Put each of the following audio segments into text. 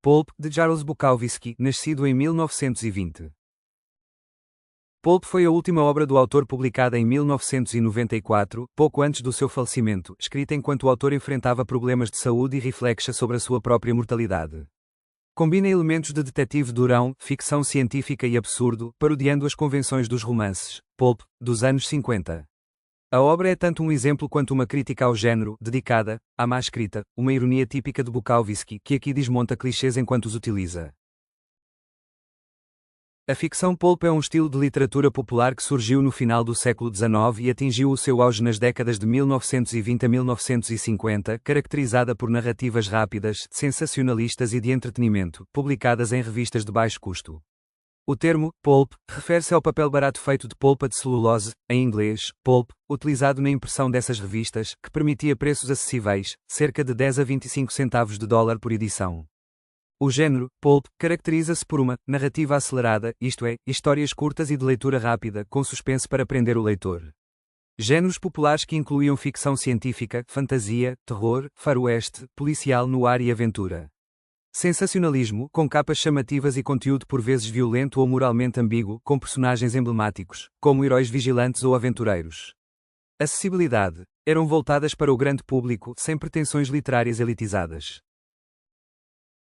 Pulp, de Charles Bukowski, nascido em 1920. Pulp foi a última obra do autor publicada em 1994, pouco antes do seu falecimento, escrita enquanto o autor enfrentava problemas de saúde e reflexa sobre a sua própria mortalidade. Combina elementos de detetive durão, ficção científica e absurdo, parodiando as convenções dos romances pulp dos anos 50. A obra é tanto um exemplo quanto uma crítica ao género, dedicada à má escrita, uma ironia típica de Bukowski, que aqui desmonta clichês enquanto os utiliza. A ficção pulp é um estilo de literatura popular que surgiu no final do século XIX e atingiu o seu auge nas décadas de 1920 a 1950, caracterizada por narrativas rápidas, sensacionalistas e de entretenimento, publicadas em revistas de baixo custo. O termo pulp refere-se ao papel barato feito de polpa de celulose, em inglês, pulp, utilizado na impressão dessas revistas, que permitia preços acessíveis, cerca de 10 a 25 centavos de dólar por edição. O género pulp caracteriza-se por uma narrativa acelerada, isto é, histórias curtas e de leitura rápida, com suspense para prender o leitor. Géneros populares que incluíam ficção científica, fantasia, terror, faroeste, policial noir e aventura. Sensacionalismo, com capas chamativas e conteúdo por vezes violento ou moralmente ambíguo, com personagens emblemáticos, como heróis vigilantes ou aventureiros. Acessibilidade, eram voltadas para o grande público, sem pretensões literárias elitizadas.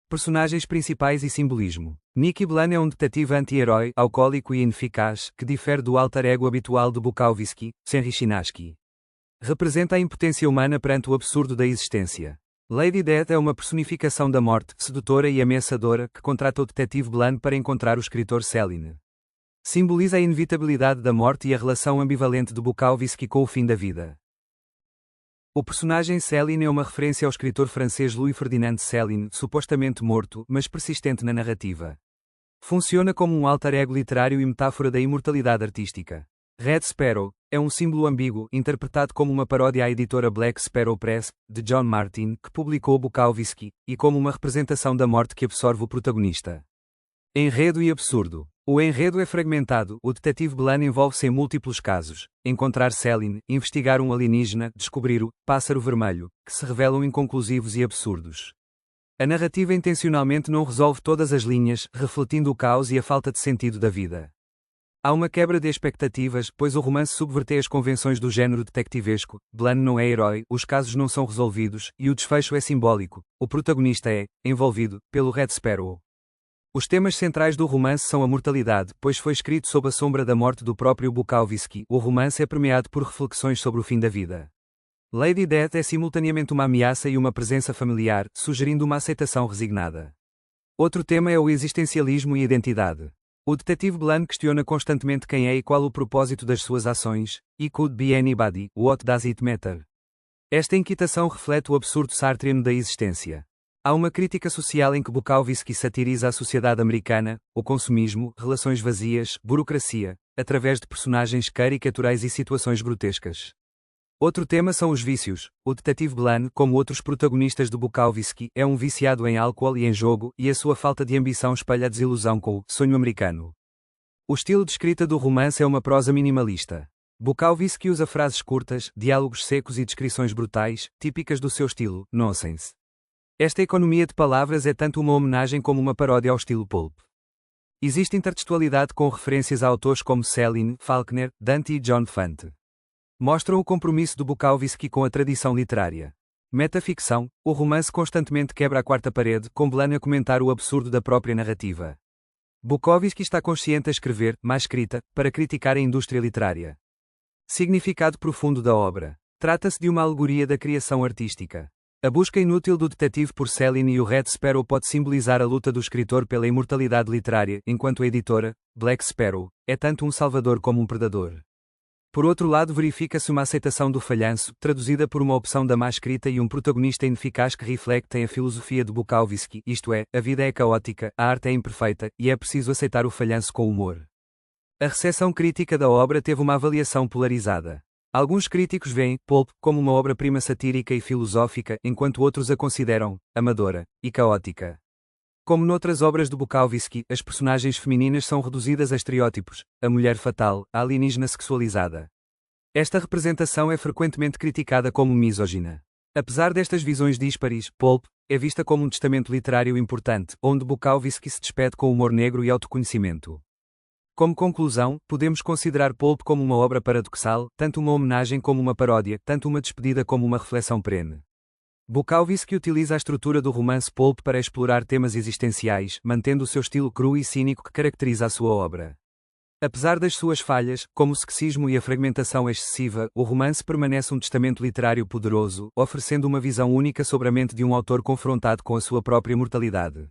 Personagens principais e simbolismo. Nicky Bland é um detetive anti-herói, alcoólico e ineficaz, que difere do alter ego habitual de Bukowski, Henry Chinaski. Representa a impotência humana perante o absurdo da existência. Lady Death é uma personificação da morte, sedutora e ameaçadora, que contrata o detetive Bland para encontrar o escritor Céline. Simboliza a inevitabilidade da morte e a relação ambivalente de Bukowski com o fim da vida. O personagem Céline é uma referência ao escritor francês Louis-Ferdinand Céline, supostamente morto, mas persistente na narrativa. Funciona como um alter ego literário e metáfora da imortalidade artística. Red Sparrow é um símbolo ambíguo, interpretado como uma paródia à editora Black Sparrow Press, de John Martin, que publicou Bukowski, e como uma representação da morte que absorve o protagonista. Enredo e absurdo. O enredo é fragmentado, o detetive Bland envolve-se em múltiplos casos: encontrar Céline, investigar um alienígena, descobrir o pássaro vermelho, que se revelam inconclusivos e absurdos. A narrativa intencionalmente não resolve todas as linhas, refletindo o caos e a falta de sentido da vida. Há uma quebra de expectativas, pois o romance subverte as convenções do género detectivesco. Bland não é herói, os casos não são resolvidos, e o desfecho é simbólico. O protagonista é envolvido pelo Red Sparrow. Os temas centrais do romance são a mortalidade, pois foi escrito sob a sombra da morte do próprio Bukowski. O romance é permeado por reflexões sobre o fim da vida. Lady Death é simultaneamente uma ameaça e uma presença familiar, sugerindo uma aceitação resignada. Outro tema é o existencialismo e identidade. O detetive Bland questiona constantemente quem é e qual o propósito das suas ações. It could be anybody, what does it matter? Esta inquietação reflete o absurdo sartreano da existência. Há uma crítica social em que Bukowski satiriza a sociedade americana, o consumismo, relações vazias, burocracia, através de personagens caricaturais e situações grotescas. Outro tema são os vícios. O detetive Bland, como outros protagonistas de Bukowski, é um viciado em álcool e em jogo, e a sua falta de ambição espelha a desilusão com o sonho americano. O estilo de escrita do romance é uma prosa minimalista. Bukowski usa frases curtas, diálogos secos e descrições brutais, típicas do seu estilo nonsense. Esta economia de palavras é tanto uma homenagem como uma paródia ao estilo pulp. Existe intertextualidade com referências a autores como Céline, Faulkner, Dante e John Fante. Mostram o compromisso de Bukowski com a tradição literária. Metaficção, o romance constantemente quebra a quarta parede, com Bland a comentar o absurdo da própria narrativa. Bukowski está consciente a escrever, má escrita, para criticar a indústria literária. Significado profundo da obra. Trata-se de uma alegoria da criação artística. A busca inútil do detetive por Céline e o Red Sparrow pode simbolizar a luta do escritor pela imortalidade literária, enquanto a editora, Black Sparrow, é tanto um salvador como um predador. Por outro lado, verifica-se uma aceitação do falhanço, traduzida por uma opção da má escrita e um protagonista ineficaz que refletem a filosofia de Bukowski, isto é, a vida é caótica, a arte é imperfeita, e é preciso aceitar o falhanço com humor. A recepção crítica da obra teve uma avaliação polarizada. Alguns críticos veem Pulp como uma obra-prima satírica e filosófica, enquanto outros a consideram amadora e caótica. Como noutras obras de Bukowski, as personagens femininas são reduzidas a estereótipos, a mulher fatal, a alienígena sexualizada. Esta representação é frequentemente criticada como misógina. Apesar destas visões díspares, Pulp É vista como um testamento literário importante, onde Bukowski se despede com humor negro e autoconhecimento. Como conclusão, podemos considerar Pulp como uma obra paradoxal, tanto uma homenagem como uma paródia, tanto uma despedida como uma reflexão perene. Bukowski utiliza a estrutura do romance Pulp para explorar temas existenciais, mantendo o seu estilo cru e cínico que caracteriza a sua obra. Apesar das suas falhas, como o sexismo e a fragmentação excessiva, o romance permanece um testamento literário poderoso, oferecendo uma visão única sobre a mente de um autor confrontado com a sua própria mortalidade.